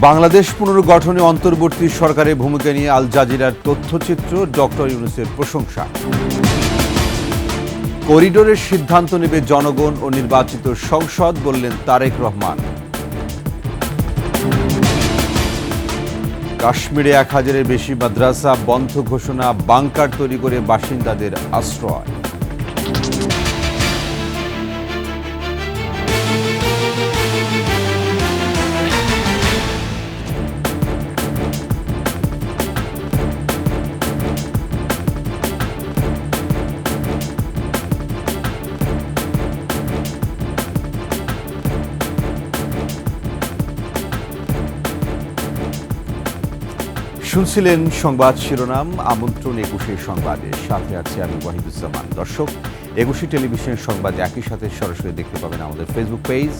বাংলাদেশ পুনর্গঠনে অন্তর্বর্তী সরকারের ভূমিকা নিয়ে আল জাজিরার তথ্যচিত্র, ডক্টর ইউনূসের প্রশংসা। করিডোরের সিদ্ধান্ত নেবে জনগণ ও নির্বাচিত সংসদ, বললেন তারেক রহমান। কাশ্মীরে 1000-এর বেশি মাদ্রাসা বন্ধ ঘোষণা, বাংকার তৈরি করে বাসিন্দাদের আশ্রয়। শুনছিলেন সংবাদ শিরোনাম। আমন্ত্রণ 21 সংবাদের সাথে আছে আমি ওয়াহিদুজ্জামান। দর্শক, 21 টেলিভিশন সংবাদ একই সাথে সরাসরি দেখতে পাবেন আমাদের ফেসবুক পেজ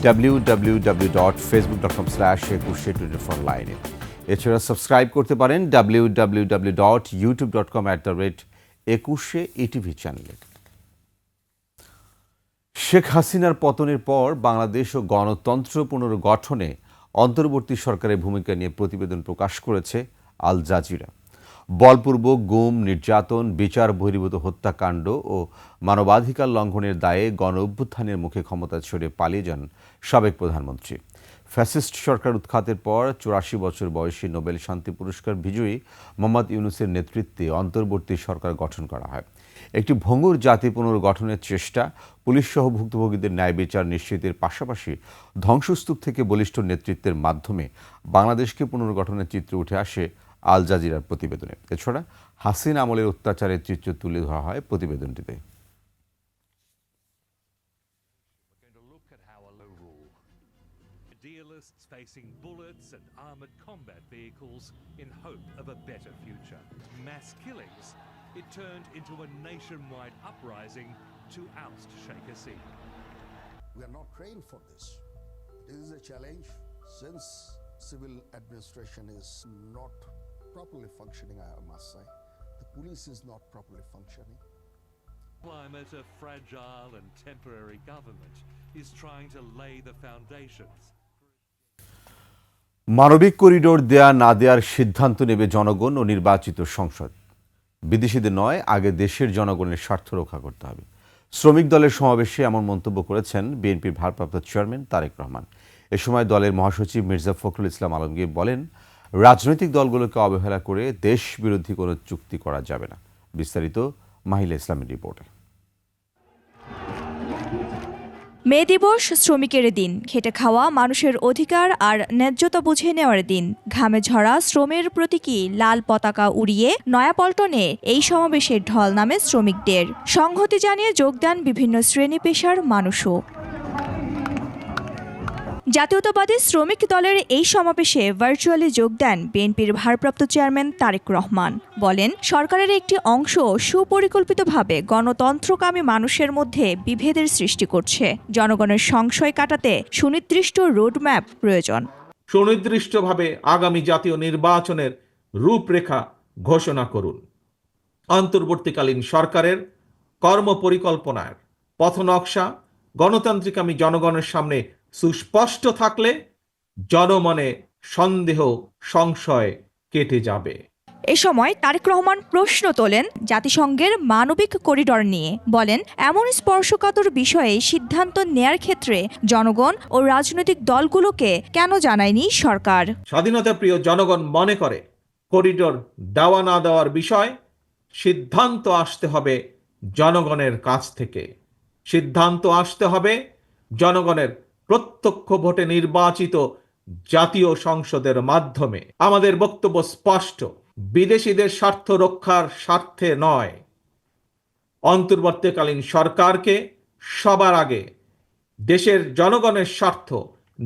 www.facebook.com/21 এছাড়া সাবস্ক্রাইব করতে পারেন www.youtube.com/21etv চ্যানেলে। শেখ হাসিনার পতনের পর বাংলাদেশ ও গণতন্ত্র পুনর্গঠনে অন্তর্বর্তী সরকারের ভূমিকা নিয়ে প্রতিবেদন প্রকাশ করেছে আল জাজিরা। বলপূর্বক গুম, নির্যাতন, বিচার বহির্ভূত হত্যাকাণ্ড ও মানবাধিকার লঙ্ঘনের দায়ে গণ অভ্যুত্থানের মুখে ক্ষমতা ছেড়ে পালিয়ে যান সাবেক প্রধানমন্ত্রী। ফ্যাসিস্ট সরকার উৎখাতের পর 84 বছর বয়সী নোবেল শান্তি পুরস্কার বিজয়ী মোহাম্মদ ইউনূসের নেতৃত্বে অন্তর্বর্তী সরকার গঠন করা হয়। একটি ভঙ্গুর জাতি পুনর্গঠনের চেষ্টা, পুলিশসহ ভুক্তভোগীদের ন্যায় বিচার নিশ্চিতের পাশাপাশি ধ্বংসস্তূপ থেকে বলিষ্ঠ নেতৃত্বের মাধ্যমে বাংলাদেশকে পুনর্গঠনের চিত্র উঠে আসে আল জাজিরার প্রতিবেদনে। এছাড়া হাসিনা আমলের অত্যাচারের চিত্র তুলে ধরা হয় প্রতিবেদনটিতে। Idealists facing bullets and armored combat vehicles in hope of a better future. Mass killings, it turned into a nationwide uprising to oust Sheikh Hasina. We are not trained for this. This is a challenge since civil administration is not properly functioning, I must say. The police is not properly functioning. Climate of fragile and temporary government is trying to lay the foundations. মানবিক corridor দেয়া না দেওয়ার সিদ্ধান্ত নেবে জনগণ ও নির্বাচিত সংসদ। বিদেশিদের নয়, আগে দেশের জনগণের স্বার্থ রক্ষা করতে হবে। শ্রমিক দলের সমাবেশে এমন মন্তব্য করেছেন বিএনপির ভারপ্রাপ্ত চেয়ারম্যান তারেক রহমান। এ সময় দলের মহাসচিব মির্জা ফখরুল ইসলাম আলমগীর বলেন, রাজনৈতিক দলগুলোকে অবহেলা করে দেশ বিরোধী কোনো চুক্তি করা যাবে না। বিস্তারিত মাহিলা ইসলামের রিপোর্টে। মে দিবস শ্রমিকের দিন, খেটে খাওয়া মানুষের অধিকার আর ন্যায্যতা বুঝে নেওয়ার দিন। ঘামে ঝরা শ্রমের প্রতীকী লাল পতাকা উড়িয়ে নয়াপল্টনে এই সমাবেশের ঢল নামে শ্রমিকদের। সংহতি জানিয়ে যোগ দেন বিভিন্ন শ্রেণী পেশার মানুষও। জাতীয়তাবাদী শ্রমিক দলের এই সমাবেশে ভার্চুয়ালি যোগ দেন বিএনপির ভারপ্রাপ্ত চেয়ারম্যান তারেক রহমান। বলেন, সরকারের একটি অংশ সুপরিকল্পিতভাবে গণতন্ত্রকামী মানুষের মধ্যে বিভেদের সৃষ্টি করছে। জনগণের সংশয় কাটাতে সুনির্দিষ্ট রোডম্যাপ প্রয়োজন। সুনির্দিষ্টভাবে আগামী জাতীয় নির্বাচনের রূপরেখা ঘোষণা করুন। অন্তর্বর্তীকালীন সরকারের কর্মপরিকল্পনার পথনকশা গণতান্ত্রিকামী জনগণের সামনে সুস্পষ্ট থাকলে জনমনে সন্দেহ, সংশয় কেটে যাবে। এ সময় তারেক রহমান প্রশ্ন তোলেন জাতিসংঘের মানবিক করিডর নিয়ে। বলেন, এমন স্পর্শকাতর বিষয়ে সিদ্ধান্ত নেয়ার ক্ষেত্রে জনগণ ও রাজনৈতিক দলগুলোকে কেন জানায়নি সরকার? স্বাধীনতাপ্রিয় জনগণ মনে করে করিডর দেওয়া না দেওয়ার বিষয় সিদ্ধান্ত আসতে হবে জনগণের কাছ থেকে। সিদ্ধান্ত আসতে হবে জনগণের প্রত্যক্ষ ভোটে নির্বাচিত জাতীয় সংসদের মাধ্যমে। আমাদের বক্তব্য স্পষ্ট, বিদেশিদের স্বার্থ রক্ষার স্বার্থে নয়। অন্তর্বর্তীকালীন সরকারকে সবার আগে দেশের জনগণের স্বার্থ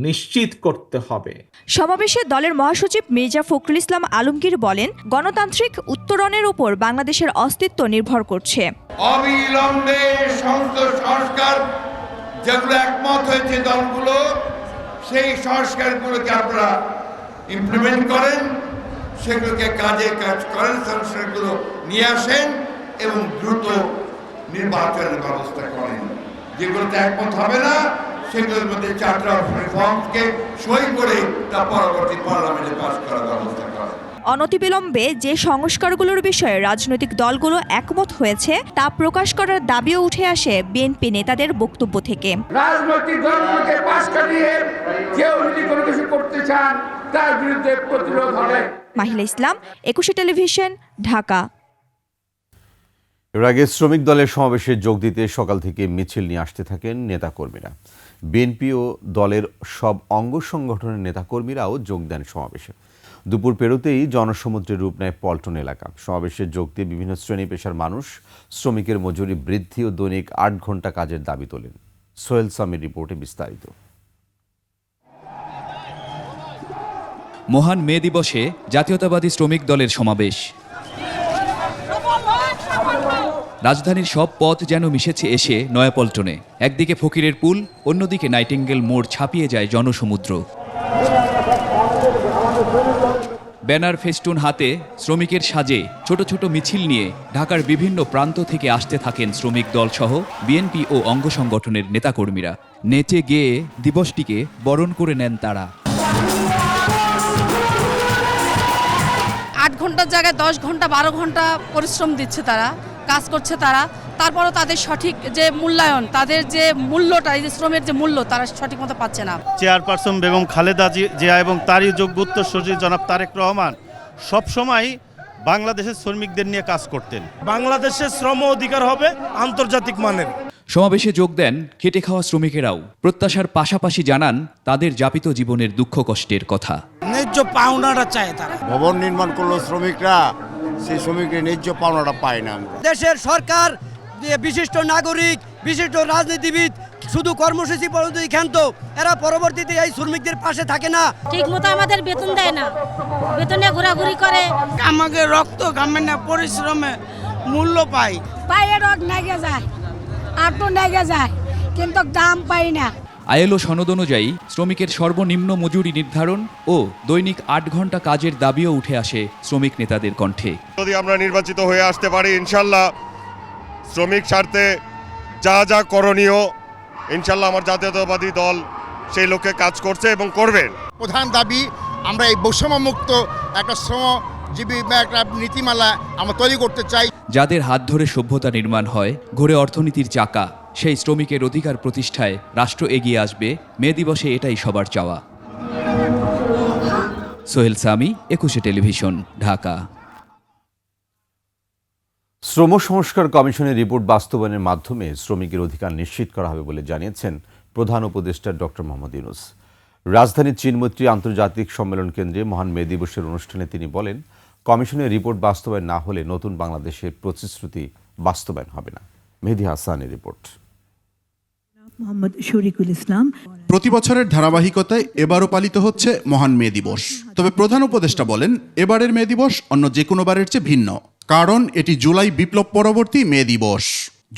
নিশ্চিত করতে হবে। সমাবেশে দলের মহাসচিব মির্জা ফখরুল ইসলাম আলমগীর বলেন, গণতান্ত্রিক উত্তরণের উপর বাংলাদেশের অস্তিত্ব নির্ভর করছে। অবিলম্বে সংসদ সংস্কার যেগুলো একমত হয়েছে দলগুলো, সেই সংস্কারগুলোকে আপনারা ইমপ্লিমেন্ট করেন, সেগুলোকে কাজে কাজ করেন, সংস্কারগুলো নিয়ে আসেন এবং দ্রুত নির্বাচনের ব্যবস্থা করেন। যেগুলোতে একমত হবে না সেগুলোর মধ্যে চার্টার অফ রিফর্মসকে সই করে তা পরবর্তী পার্লামেন্টে পাস করার ব্যবস্থা করা। অনতিবিলম্বে যে সংস্কারগুলোর বিষয়ে রাজনৈতিক দলগুলো একমত হয়েছে তা প্রকাশ করার দাবিও উঠে আসে বিএনপি নেতাদের বক্তব্য থেকে। রাজনৈতিক দলগুলোকে পাশ কাটিয়ে কেউ যদি কোনো কিছু করতে চান তার বিরুদ্ধে প্রতিরোধ হবে। মাহিলা ইসলাম, 21 টেলিভিশন, ঢাকা। এর আগে শ্রমিক দলের সমাবেশে যোগ দিতে সকাল থেকে মিছিল নিয়ে আসতে থাকেন নেতাকর্মীরা। বিএনপি ও দলের সব অঙ্গ সংগঠনের নেতাকর্মীরাও যোগ দেন সমাবেশে। দুপুর পেরোতেই জনসমুদ্রের রূপ নেয় পল্টন এলাকা। সমাবেশে যোগ দিয়ে বিভিন্ন শ্রেণী পেশার মানুষ শ্রমিকের মজুরি বৃদ্ধি ও দৈনিক 8 ঘন্টা কাজের দাবি তোলেন। সোহেল সামির রিপোর্টে বিস্তারিত। মহান মে দিবসে জাতীয়তাবাদী শ্রমিক দলের সমাবেশ। রাজধানীর সব পথ যেন মিশেছে এসে নয়াপল্টনে। একদিকে ফকিরের পুল, অন্যদিকে নাইটিঙ্গেল মোড় ছাপিয়ে যায় জনসমুদ্র। ব্যানার ফেস্টুন হাতে শ্রমিকের সাজে ছোট ছোট মিছিল নিয়ে ঢাকার বিভিন্ন প্রান্ত থেকে আসতে থাকেন শ্রমিক দল সহ বিএনপি ও অঙ্গ সংগঠনের নেতাকর্মীরা। নেচে গেয়ে দিবসটিকে বরণ করে নেন তারা। 8 ঘন্টার জায়গায় 10 ঘন্টা 12 ঘন্টা পরিশ্রম দিচ্ছে তারা, কাজ করছে তারা, তারপরও তাদের সঠিক যে মূল্যায়ন, তাদের যে মূল্যটা, এই যে শ্রমের যে মূল্য তারা সঠিক মতো পাচ্ছে না। চেয়ারপারসন বেগম খালেদা জিয়া এবং তারই যোগ্য উত্তরসূরি জনাব তারেক রহমান সবসময় বাংলাদেশের শ্রমিকদের নিয়ে কাজ করতেন। বাংলাদেশের শ্রম অধিকার হবে আন্তর্জাতিক মানের। সমাবেশে যোগ দেন খেটে খাওয়া শ্রমিকেরাও। প্রত্যাশার পাশাপাশি জানান তাদের যাপিত জীবনের দুঃখ কষ্টের কথা। ন্যায্য পাওনাটা চায় তারা। ভবন নির্মাণ করলো শ্রমিকরা, সেই শ্রমিকের ন্যায্য পাওনাটা পায় না। দেশের সরকার, বিশিষ্ট নাগরিক, বিশিষ্ট রাজনীতিবিদ শুধু কর্মসূচি পর্যন্তই ক্ষান্ত, এরা পরবর্তীতে এই শ্রমিকদের পাশে থাকে না। ঠিক মতো আমাদের বেতন দেয় না, বেতনে ঘোরাঘুরি করে। আমাকে রক্ত ঘামে না, পরিশ্রমে মূল্য পাই। পায়ে রোগ নেগে যায়, আটু নেগে যায়, কিন্তু দাম পাই না। আইএলও সনদ অনুযায়ী শ্রমিকের সর্বনিম্ন মজুরি নির্ধারণ ও দৈনিক 8 ঘন্টা কাজের দাবিও উঠে আসে শ্রমিক নেতাদের কণ্ঠে। যদি আমরা নির্বাচিত হয়ে আসতে পারি, ইনশাল্লাহ শ্রমিক স্বার্থে যা যা করণীয়, ইনশাল্লাহ আমার জাতীয়তাবাদী দল সেই লক্ষ্যে কাজ করছে এবং করবেন। প্রধান দাবি আমরা এই বৈষম্যমুক্ত একটা শ্রমজীবী একটা নীতিমালা আমরা তৈরি করতে চাই। যাদের হাত ধরে সভ্যতা নির্মাণ হয়, ঘুরে অর্থনীতির চাকা, সেই শ্রমিকের অধিকার প্রতিষ্ঠায় রাষ্ট্র এগিয়ে আসবে। মে দিবসে এটাই সবার চাওয়া। সোহেল সামি, 21 টেলিভিশন, ঢাকা। শ্রম সংস্কার কমিশনের রিপোর্ট বাস্তবায়নের মাধ্যমে শ্রমিকের অধিকার নিশ্চিত করা হবে বলে জানিয়েছেন প্রধান উপদেষ্টা ডক্টর মোহাম্মদ ইউনূস। রাজধানীর চীনমৈত্রী আন্তর্জাতিক সম্মেলন কেন্দ্রে মহান মে দিবসের অনুষ্ঠানে তিনি বলেন, কমিশনের রিপোর্ট বাস্তবায়ন না হলে নতুন বাংলাদেশের প্রতিশ্রুতি বাস্তবায়ন হবে না। মেহেদী হাসানের রিপোর্ট। মোহাম্মদ শরীকুল ইসলাম। প্রতি বছরের ধারাবাহিকতায় এবারও পালিত হচ্ছে মহান মে দিবস। তবে প্রধান উপদেষ্টা বলেন, এবারের মে দিবস অন্য যে কোনো বারের চেয়ে ভিন্ন, কারণ এটি জুলাই বিপ্লব পরবর্তী মে দিবস।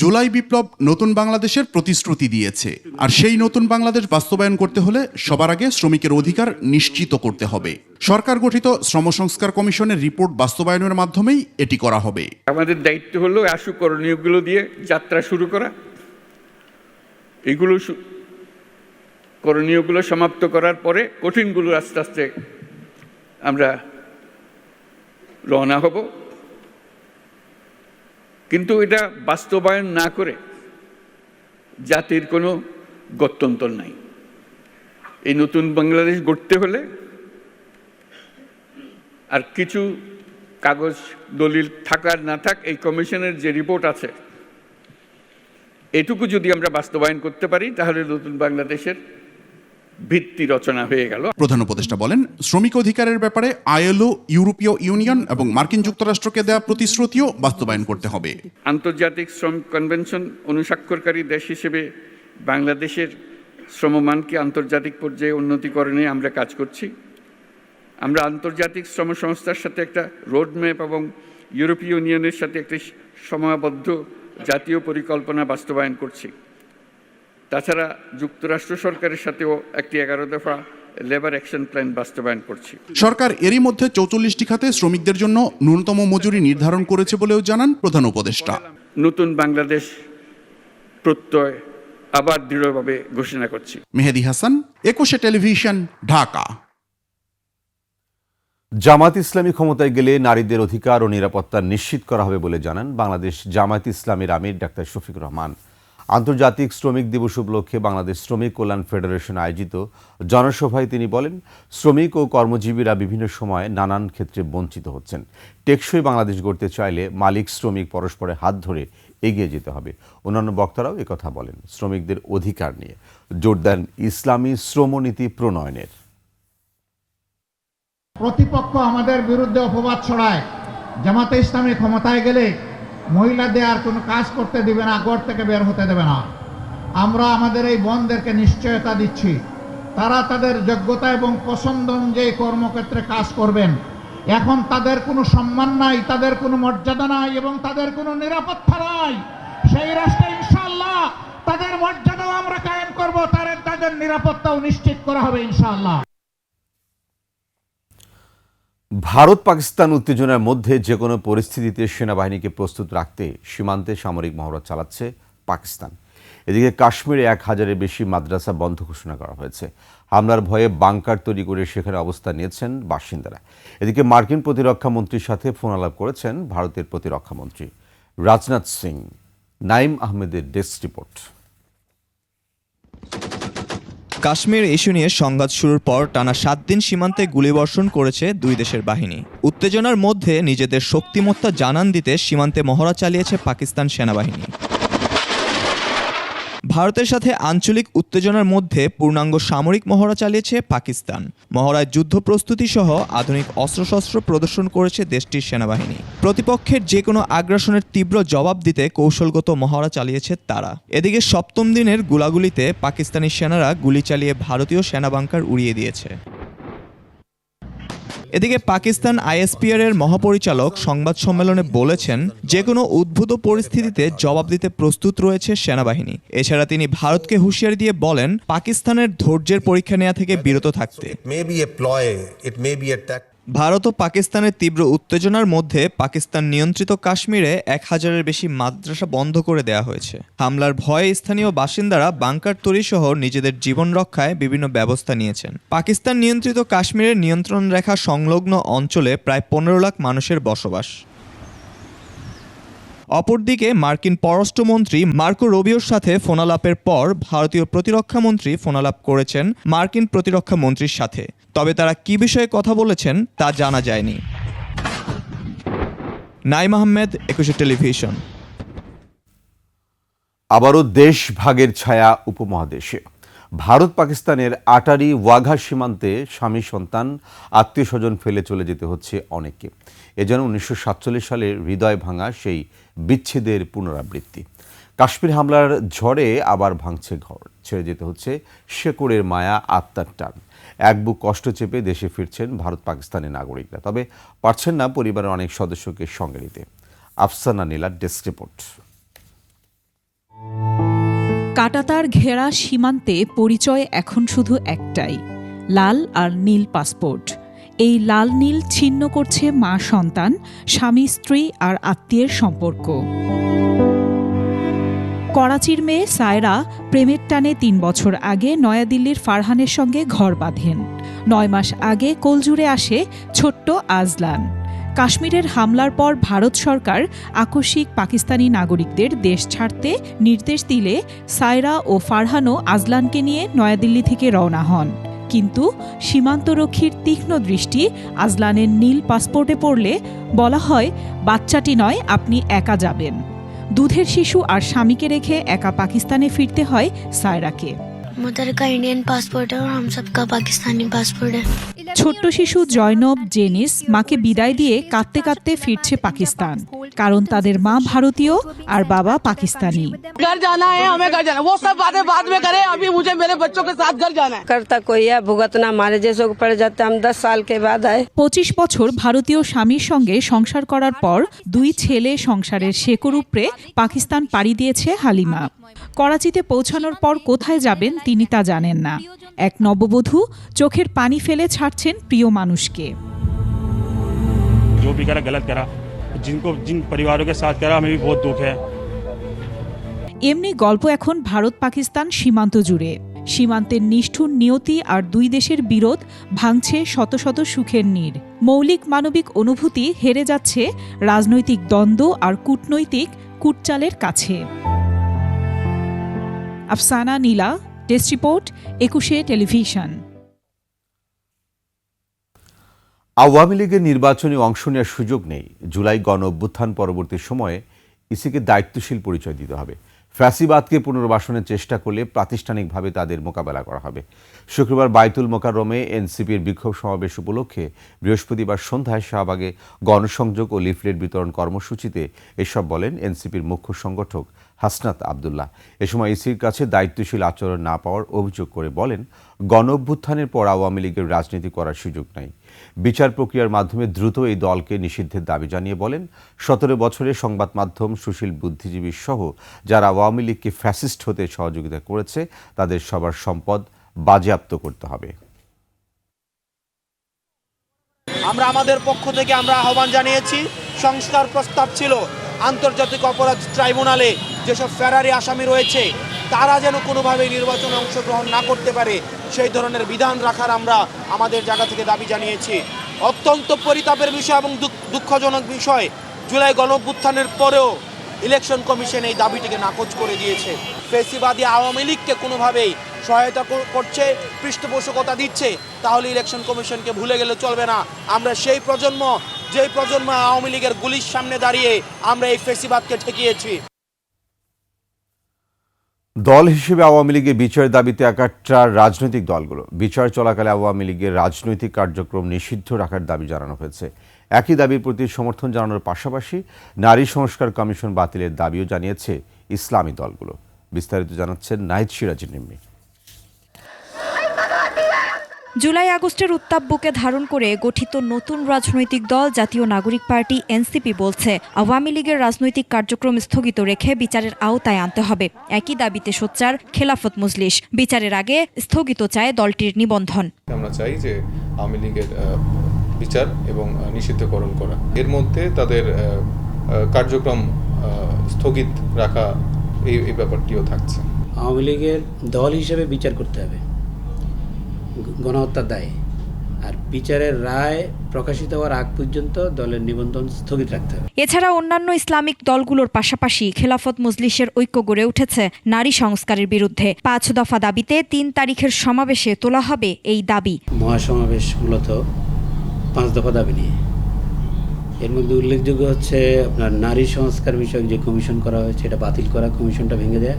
জুলাই বিপ্লব নতুন বাংলাদেশের প্রতিশ্রুতি দিয়েছে, আর সেই নতুন বাংলাদেশ বাস্তবায়ন করতে হলে সবার আগে শ্রমিকের অধিকার নিশ্চিত করতে হবে। সরকার গঠিত শ্রম সংস্কার কমিশনের রিপোর্ট বাস্তবায়নের মাধ্যমেই এটি করা হবে। আমাদের দায়িত্ব হলো আশু করণীয়গুলো দিয়ে যাত্রা শুরু করা, এগুলো করণীয়গুলো সমাপ্ত করার পরে কঠিনগুলো আস্তে আস্তে আমরা রওনা হব। কিন্তু এটা বাস্তবায়ন না করে জাতির কোনো গত্যন্তর নাই। এই নতুন বাংলাদেশ গড়তে হলে আর কিছু কাগজ দলিল থাকার না থাক, এই কমিশনের যে রিপোর্ট আছে এটুকু যদি আমরা বাস্তবায়ন করতে পারি, তাহলে নতুন বাংলাদেশের ভিত্তি রচনা হয়ে গেল। প্রধান উপদেষ্টা বলেন, শ্রমিক অধিকারের ব্যাপারে আইএলও, ইউরোপীয় ইউনিয়ন এবং মার্কিন যুক্তরাষ্ট্রকে দেওয়া প্রতিশ্রুতিও বাস্তবায়ন করতে হবে। আন্তর্জাতিক শ্রম কনভেনশন অনুস্বাক্ষরকারী দেশ হিসেবে বাংলাদেশের শ্রমমানকে আন্তর্জাতিক পর্যায়ে উন্নতিকরণে আমরা কাজ করছি। আমরা আন্তর্জাতিক শ্রম সংস্থার সাথে একটা রোডম্যাপ এবং ইউরোপীয় ইউনিয়নের সাথে একটি সময়াবদ্ধ জাতীয় পরিকল্পনা বাস্তবায়ন করছি। তাছাড়া যুক্তরাষ্ট্র সরকারের সাথেও একটি 11 দফা লেবার অ্যাকশন প্ল্যান বাস্তবায়ন করছি। সরকার এরই মধ্যে 44টি খাতে শ্রমিকদের জন্য ন্যূনতম মজুরি নির্ধারণ করেছে বলেও জানান প্রধান উপদেষ্টা। নতুন বাংলাদেশ প্রত্যয় আবার দৃঢ়ভাবে ঘোষণা করছি। মেহেদী হাসান, একুশে টেলিভিশন, ঢাকা। জামায়াত ইসলামী ক্ষমতায় গেলে নারীদের অধিকার ও নিরাপত্তা নিশ্চিত করা হবে বলে জানান বাংলাদেশ জামায়াত ইসলামীর আমির ডাক্তার শফিকুর রহমান। আন্তর্জাতিক শ্রমিক দিবস উপলক্ষে বাংলাদেশ শ্রমিক কল্যাণ ফেডারেশন আয়োজিত জনসভায় তিনি বলেন, শ্রমিক ও কর্মজীবীরা বিভিন্ন সময়ে নানান ক্ষেত্রে বঞ্চিত হচ্ছেন। টেকসই বাংলাদেশ গড়তে চাইলে মালিক শ্রমিক পরস্পরের হাত ধরে এগিয়ে যেতে হবে। অন্যান্য বক্তারাও একথা বলেন। শ্রমিকদের অধিকার নিয়ে জোর দেন ইসলামী শ্রমনীতি প্রণয়নের। প্রতিপক্ষ আমাদের বিরুদ্ধে অপবাদ ছড়ায়, জামাতে ইসলামী ক্ষমতায় গেলে মহিলাদের আর কোনো কাজ করতে দিবে না, ঘর থেকে বের হতে দেবে না। আমরা আমাদের এই বোনদেরকে নিশ্চয়তা দিচ্ছি, তারা তাদের যোগ্যতা এবং পছন্দ অনুযায়ী কর্মক্ষেত্রে কাজ করবেন। এখন তাদের কোনো সম্মান নাই, তাদের কোনো মর্যাদা নাই এবং তাদের কোনো নিরাপত্তা নাই। সেই রাষ্ট্রে ইনশাআল্লাহ তাদের মর্যাদাও আমরা কায়েম করব, তাদের নিরাপত্তাও নিশ্চিত করা হবে ইনশাআল্লাহ। ভারত পাকিস্তান উত্তেজনার মধ্যে যে কোনো পরিস্থিতিতে সেনাবাহিনীকে প্রস্তুত রাখতে সীমান্তে সামরিক মহড়া চালাচ্ছে পাকিস্তান। এদিকে কাশ্মীরে 1000-এর বেশি মাদ্রাসা বন্ধ ঘোষণা করা হয়েছে। হামলার ভয়ে বাংকার তৈরি করে সেখানে অবস্থান নিয়েছেন বাসিন্দারা। এদিকে মার্কিন প্রতিরক্ষা মন্ত্রীর সাথে ফোন আলাপ করেছেন ভারতের প্রতিরক্ষা মন্ত্রী রাজনাথ সিং। নাইম আহমেদের ডেস্ক রিপোর্ট। কাশ্মীর ইস্যু নিয়ে সংঘাত শুরুর পর টানা 7 দিন সীমান্তে গুলিবর্ষণ করেছে দুই দেশের বাহিনী। উত্তেজনার মধ্যে নিজেদের শক্তিমত্তা জানান দিতে সীমান্তে মহড়া চালিয়েছে পাকিস্তান সেনাবাহিনী। ভারতের সাথে আঞ্চলিক উত্তেজনার মধ্যে পূর্ণাঙ্গ সামরিক মহড়া চালিয়েছে পাকিস্তান। মহড়ায় যুদ্ধ প্রস্তুতি সহ আধুনিক অস্ত্রশস্ত্র প্রদর্শন করেছে দেশটির সেনাবাহিনী। প্রতিপক্ষের যে কোনো আগ্রাসনের তীব্র জবাব দিতে কৌশলগত মহড়া চালিয়েছে তারা। এদিকে 7ম দিনের গোলাগুলিতে পাকিস্তানি সেনারা গুলি চালিয়ে ভারতীয় সেনা বাংকার উড়িয়ে দিয়েছে। এদিকে পাকিস্তান আইএসপিআর এর মহাপরিচালক সংবাদ সম্মেলনে বলেছেন, যে কোনো উদ্ভূত পরিস্থিতিতে জবাব দিতে প্রস্তুত রয়েছে সেনাবাহিনী। এছাড়া তিনি ভারতকে হুঁশিয়ারি দিয়ে বলেন, পাকিস্তানের ধৈর্যের পরীক্ষা নেওয়া থেকে বিরত থাকতে। ভারত ও পাকিস্তানের তীব্র উত্তেজনার মধ্যে পাকিস্তান নিয়ন্ত্রিত কাশ্মীরে 1000-এর বেশি মাদ্রাসা বন্ধ করে দেওয়া হয়েছে। হামলার ভয়ে স্থানীয় বাসিন্দারা বাংকার তৈরি সহ নিজেদের জীবন রক্ষায় বিভিন্ন ব্যবস্থা নিয়েছেন। পাকিস্তান নিয়ন্ত্রিত কাশ্মীরের নিয়ন্ত্রণ রেখা সংলগ্ন অঞ্চলে প্রায় 15 লাখ মানুষের বসবাস। অপরদিকে মার্কিন পররাষ্ট্রমন্ত্রী মার্কো রুবিওর সাথে ফোনালাপের পর ভারতীয় প্রতিরক্ষা মন্ত্রী ফোনালাপ করেছেন মার্কিন প্রতিরক্ষা মন্ত্রীর সাথে। তবে তারা কি বিষয়ে কথা বলেছেন তা জানা যায়নি। নাইম আহমেদ, একুশে টেলিভিশন। আবারও দেশ ভাগের ছায়া উপমহাদেশে। ভারত পাকিস্তানের আটারি ওয়াঘা সীমান্তে স্বামী সন্তান আত্মীয় স্বজন ফেলে চলে যেতে হচ্ছে অনেককে। এজন্য 1947 সালের হৃদয় ভাঙা সেই বিচ্ছেদের পুনরাবৃত্তি। কাশ্মীর হামলার ঝড়ে আবার ভাঙছে ঘর, ছেড়ে যেতে হচ্ছে শেকড়ের মায়া, আত্মার টান। এক বুক কষ্ট চেপে দেশে ফিরছেন ভারত পাকিস্তানের নাগরিকরা, তবে পারছেন না পরিবারের অনেক সদস্যকে সঙ্গে নিতে। আফসানা নীলার ডেস্ক রিপোর্ট। কাঁটাতার ঘেরা সীমান্তে পরিচয় এখন শুধু একটাই, লাল আর নীল পাসপোর্ট। এই লাল নীল ছিন্ন করছে মা সন্তান, স্বামী স্ত্রী আর আত্মীয়ের সম্পর্ক। করাচির মেয়ে সায়রা প্রেমের টানে 3 বছর আগে নয়াদিল্লির ফারহানের সঙ্গে ঘর বাঁধেন। 9 মাস আগে কোলজুড়ে আসে ছোট্ট আজলান। কাশ্মীরের হামলার পর ভারত সরকার আকস্মিক পাকিস্তানি নাগরিকদের দেশ ছাড়তে নির্দেশ দিলে সায়রা ও ফারহানও আজলানকে নিয়ে নয়াদিল্লি থেকে রওনা হন। কিন্তু সীমান্তরক্ষীর তীক্ষ্ণ দৃষ্টি আজলানের নীল পাসপোর্টে পড়লে বলা হয়, বাচ্চাটি নয়, আপনি একা যাবেন। দুধের শিশু আর স্বামীকে রেখে একা পাকিস্তানে ফিরতে হয় সায়রাকে। मदर का इंडियन पासपोर्ट है और हम सबका पाकिस्तानी पासपोर्ट है। ছোট্ট শিশু জয়নব জেনিস মাকে বিদায় দিয়ে কাঁদতে কাঁদতে ফিরছে পাকিস্তান, কারণ তাদের মা ভারতীয় আর বাবা পাকিস্তানি। घर जाना है, हमें घर जाना है, वो सब बातें बाद में करें, अभी मुझे मेरे बच्चों के साथ घर जाना है। करता कोई है भुगतना, हमारे जैसों को पड़ जाते, हम 10 साल के बाद आए। 25 বছর ভারতীয় স্বামীর সঙ্গে সংসার করার পর 2 ছেলে সংসারের শেকড় উপড়ে পাকিস্তান পাড়ি দিয়েছে হালিমা। করাচিতে পৌঁছানোর পর কোথায় যাবেন তিনি তা জানেন না। এক নববধূ চোখের পানি ফেলে ছাড়ছেন প্রিয় মানুষকে। जो भी करा गलत करा, जिन परिवारों के साथ करा, हमें भी बहुत दुख है। এমনি গল্প এখন ভারত পাকিস্তান সীমান্ত জুড়ে। সীমান্তের নিষ্ঠুর নিয়তি আর দুই দেশের বিরোধ ভাঙছে শত শত সুখের নীড়। মৌলিক মানবিক অনুভূতি হেরে যাচ্ছে রাজনৈতিক দ্বন্দ্ব আর কূটনৈতিক কুটচালের কাছে। আফসানা নীলা, ডেস্ক রিপোর্ট, 21 টেলিভিশন। আওয়ামী লীগের নির্বাচনে অংশ নেওয়ার সুযোগ নেই। জুলাই গণ অভ্যুত্থান পরবর্তী সময়ে ইসিকে দায়িত্বশীল পরিচয় দিতে হবে। ফ্যাসিবাদকে পুনর্বাসনের চেষ্টা করলে প্রাতিষ্ঠানিকভাবে তাদের মোকাবেলা করা হবে। শুক্রবার বায়তুল মোকাররমে এনসিপির বিক্ষোভ সমাবেশ উপলক্ষে বৃহস্পতিবার সন্ধ্যায় শাহবাগে গণসংযোগ ও লিফলেট বিতরণ কর্মসূচিতে এসব বলেন এনসিপির মুখ্য সংগঠক হাসনাত আবদুল্লাহ। এ সময় ইসির কাছে দায়িত্বশীল আচরণ না পাওয়ার অভিযোগ করে বলেন, গণ অভ্যুত্থানের পর আওয়ামী লীগের রাজনীতি করার সুযোগ নাই। বিচার প্রক্রিয়ার মাধ্যমে দ্রুত এই দলকে নিষিদ্ধের দাবি জানিয়ে বলেন, 17 বছরে সংবাদ মাধ্যম, সুশীল বুদ্ধিজীবী সহ যারা আওয়ামী লীগকে ফ্যাসিস্ট হতে সহযোগিতা করেছে তাদের সবার সম্পদ বাজেয়াপ্ত করতে হবে। আমরা আমাদের পক্ষ থেকে আমরা আহ্বান জানিয়েছি, সংস্কার প্রস্তাব ছিল আন্তর্জাতিক অপরাধ ট্রাইব্যুনালে যেসব ফেরারি আসামি রয়েছে তারা যেন কোনোভাবেই নির্বাচনে অংশগ্রহণ না করতে পারে সেই ধরনের বিধান রাখার আমরা আমাদের জায়গা থেকে দাবি জানিয়েছি। অত্যন্ত পরিতাপের বিষয় এবং দুঃখজনক বিষয়, জুলাই গণঅভ্যুত্থানের পরেও ইলেকশন কমিশন এই দাবিটিকে নাকচ করে দিয়েছে। ফ্যাসিবাদী আওয়ামী লীগকে কোনোভাবেই সহায়তা করছে, পৃষ্ঠপোষকতা দিচ্ছে, তাহলে ইলেকশন কমিশনকে ভুলে গেলে চলবে না। আমরা সেই প্রজন্ম, যেই প্রজন্ম আওয়ামী লীগের গুলির সামনে দাঁড়িয়ে আমরা এই ফ্যাসিবাদকে ঠেকিয়েছি। দল হিসেবে আওয়ামী লীগের বিচারের দাবিতে একাত্তর রাজনৈতিক দলগুলো বিচার চলাকালে আওয়ামী লীগের রাজনৈতিক কার্যক্রম নিষিদ্ধ রাখার দাবি জানানো হয়েছে। একই দাবির প্রতি সমর্থন জানানোর পাশাপাশি নারী সংস্কার কমিশন বাতিলের দাবিও জানিয়েছে ইসলামী দলগুলো। বিস্তারিত জানাচ্ছেন নাহিদ সিরাজুল নিম্মি। জুলাই আগস্টের উত্তাপ বুকে ধারণ করে গঠিত নতুন রাজনৈতিক দল জাতীয় নাগরিক পার্টি এনসিপি বলছে, আওয়ামী লীগের রাজনৈতিক কার্যক্রম স্থগিত রেখে বিচারের আওতায় আনতে হবে। একই দাবিতে সোচ্চার খেলাফত মজলিস। বিচারের আগে স্থগিত চায় দলটির নিবন্ধন। আমরা চাই যে আওয়ামী লীগের বিচার এবং নিষিদ্ধকরণ করা, এর মধ্যে তাদের কার্যক্রম স্থগিত রাখা, এই ব্যাপারটিও থাকছে। আওয়ামী লীগের দল হিসেবে বিচার করতে হবে গণহত্যার দায়ে, আর বিচারের রায় প্রকাশিত হওয়ার আগ পর্যন্ত দলের নিবন্ধন স্থগিত রাখতে হবে। এছাড়া অন্যান্য ইসলামিক দলগুলোর পাশাপাশি খেলাফত মজলিসের ঐক্য গড়ে উঠেছে নারী সংস্কারের বিরুদ্ধে। 5 দফা দাবিতে 3 তারিখের সমাবেশে তোলা হবে এই দাবি। মহাসমাবেশ মূলত 5 দফা দাবি নিয়ে। এর মধ্যে উল্লেখযোগ্য হচ্ছে আপনার নারী সংস্কার বিষয়ক যে কমিশন করা হয়েছে এটা বাতিল করা, কমিশনটা ভেঙে দেয়া,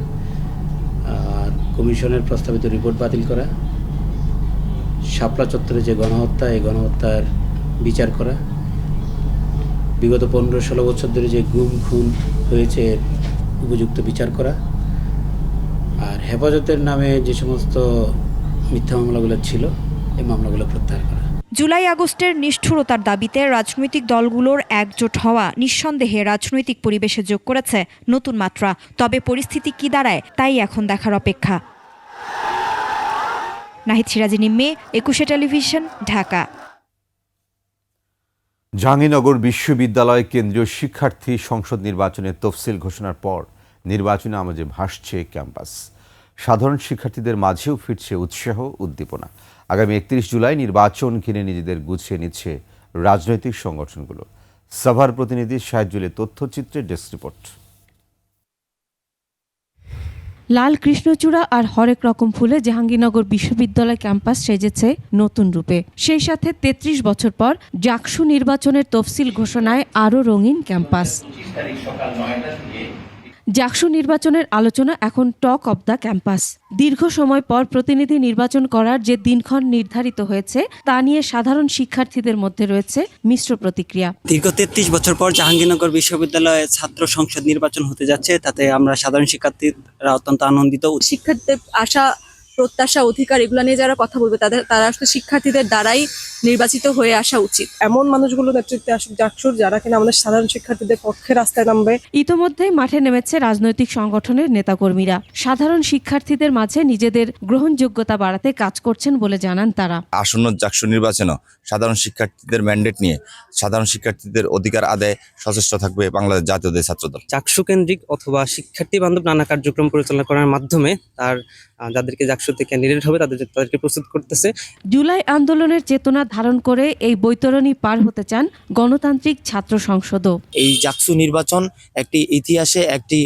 আর কমিশনের প্রস্তাবিত রিপোর্ট বাতিল করা, শাপলা চত্বরে যে গণহত্যা, এই গণহত্যার বিচার করা, বিগত 15-16 বছর ধরে যে গুম খুন হয়েছে এর উপযুক্ত বিচার করা, আর হেফাজতের নামে যে সমস্ত মিথ্যা মামলাগুলো ছিল এই মামলাগুলো প্রত্যাহার করা। জুলাই আগস্টের নিষ্ঠুরতার দাবিতে রাজনৈতিক দলগুলোর একজোট হওয়া নিঃসন্দেহে রাজনৈতিক পরিবেশে যোগ করেছে নতুন মাত্রা। তবে পরিস্থিতি কি দাঁড়ায় তাই এখন দেখার অপেক্ষা। নাহিদ সিরাজি নিম্মি, 21 টেলিভিশন, ঢাকা। জাহাঙ্গীরনগর বিশ্ববিদ্যালয় কেন্দ্রীয় শিক্ষার্থী সংসদ নির্বাচনের তফসিল ঘোষণার পর নির্বাচনে আমেজে ভাসছে ক্যাম্পাস। সাধারণ শিক্ষার্থীদের মাঝেও ফিরছে উৎসাহ, উদ্দীপনা। আগামী 31 জুলাই নির্বাচন ঘিরে নিজেদের গুছিয়ে নিচ্ছে রাজনৈতিক সংগঠনগুলো। সভার প্রতিনিধি শাহিদুলের তথ্যচিত্রে ডেস্ক রিপোর্ট। লাল কৃষ্ণচূড়া আর হরেক রকম ফুলে জাহাঙ্গীরনগর বিশ্ববিদ্যালয় ক্যাম্পাস সেজেছে নতুন রূপে। সেই সাথে 33 বছর পর জাকসু নির্বাচনের তফসিল ঘোষণায় আরও রঙিন ক্যাম্পাস। জাকসু নির্বাচনের আলোচনা এখন টক অব দ্য ক্যাম্পাস। দীর্ঘ সময় পর প্রতিনিধি নির্বাচন করার যে দিনক্ষণ নির্ধারিত হয়েছে তা নিয়ে সাধারণ শিক্ষার্থীদের মধ্যে রয়েছে মিশ্র প্রতিক্রিয়া। দীর্ঘ 33 বছর পর জাহাঙ্গীরনগর বিশ্ববিদ্যালয়ে ছাত্র সংসদ নির্বাচন হতে যাচ্ছে, তাতে আমরা সাধারণ শিক্ষার্থীরা অত্যন্ত আনন্দিত। শিক্ষার্থীদের আশা, প্রত্যাশা, অধিকার এগুলো নিয়ে যারা কথা বলবে তারা আসলে শিক্ষার্থীদের দ্বারাই নির্বাচিত হয়ে আসা উচিত। এমন মানুষগুলো নেতৃত্বে আসুক জাকসুর, যারা কিনা আমাদের সাধারণ শিক্ষার্থীদের পক্ষে রাস্তায় নামবে। ইতোমধ্যেই মাঠে নেমেছে রাজনৈতিক সংগঠনের নেতাকর্মীরা। সাধারণ শিক্ষার্থীদের মাঝে নিজেদের গ্রহণযোগ্যতা বাড়াতে কাজ করছেন বলে জানান তারা। আসন্ন জাকসু নির্বাচনে সাধারণ শিক্ষার্থীদের ম্যান্ডেট নিয়ে সাধারণ শিক্ষার্থীদের অধিকার আদায়ে সচেষ্ট থাকবে বাংলাদেশ জাতীয়তাবাদী ছাত্রদল। জাকসু কেন্দ্রিক অথবা শিক্ষার্থী বান্ধব নানা কার্যক্রম পরিচালনা করার মাধ্যমে যাদেরকে জাকসুতে ক্যান্ডিডেট হবে তাদেরকে প্রস্তুত করতেছে। জুলাই আন্দোলনের চেতনা ধারণ করে এই বৈতরণী পার হতে চান গণতান্ত্রিক ছাত্র সংসদও। এই জাকসু নির্বাচন একটি ইতিহাসে একটি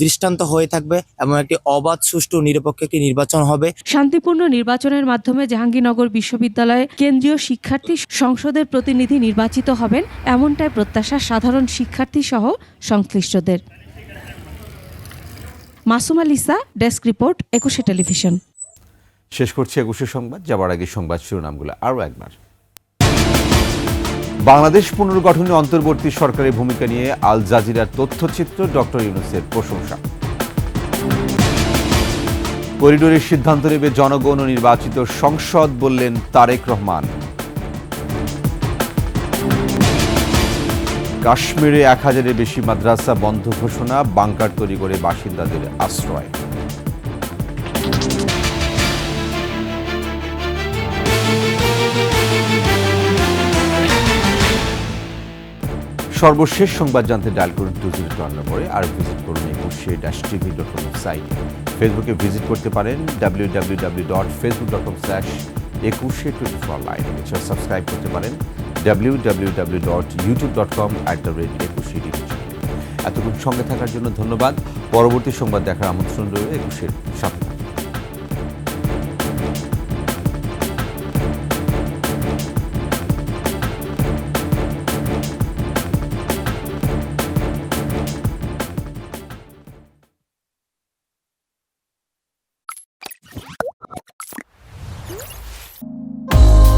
দৃষ্টান্ত হয়ে থাকবে এবং একটি অবাধ, সুষ্ঠু, নিরপেক্ষ একটি নির্বাচন হবে। শান্তিপূর্ণ নির্বাচনের মাধ্যমে জাহাঙ্গীরনগর বিশ্ববিদ্যালয়ে কেন্দ্রীয় শিক্ষার্থী সংসদের প্রতিনিধি নির্বাচিত হবেন, এমনটাই প্রত্যাশা সাধারণ শিক্ষার্থী সহ সংশ্লিষ্টদের। Masuma Lisa, desk report, ২১ television. শেষ করছি ২১ সংবাদ। যাবার আগে সংবাদ শিরোনামগুলো আরও একবার। বাংলাদেশ পুনর্গঠনে অন্তর্বর্তী সরকারের ভূমিকা নিয়ে আল জাজিরার তথ্যচিত্র, ডক্টর ইউনূসের প্রশংসা। করিডোরের সিদ্ধান্ত নেবে জনগণ ও নির্বাচিত সংসদ, বললেন তারেক রহমান। কাশ্মীরে ১,০০০-এর বেশি মাদ্রাসা বন্ধ ঘোষণা, বাংকার তৈরি করে বাসিন্দাদের আশ্রয়। সর্বশেষ সংবাদ জানতে ডায়াল করুন 2054 নম্বরে, আর ভিজিট করুন ekushe-tv.com সাইটে। ফেসবুকে ভিজিট করতে পারেন www.facebook.com/ekushe24online। এছাড়া সাবস্ক্রাইব করতে পারেন www.youtube.com/ekushe-tv। এতক্ষণ সঙ্গে থাকার জন্য ধন্যবাদ। পরবর্তী সংবাদ দেখার আমন্ত্রণ রইল। ২১-এর সাথে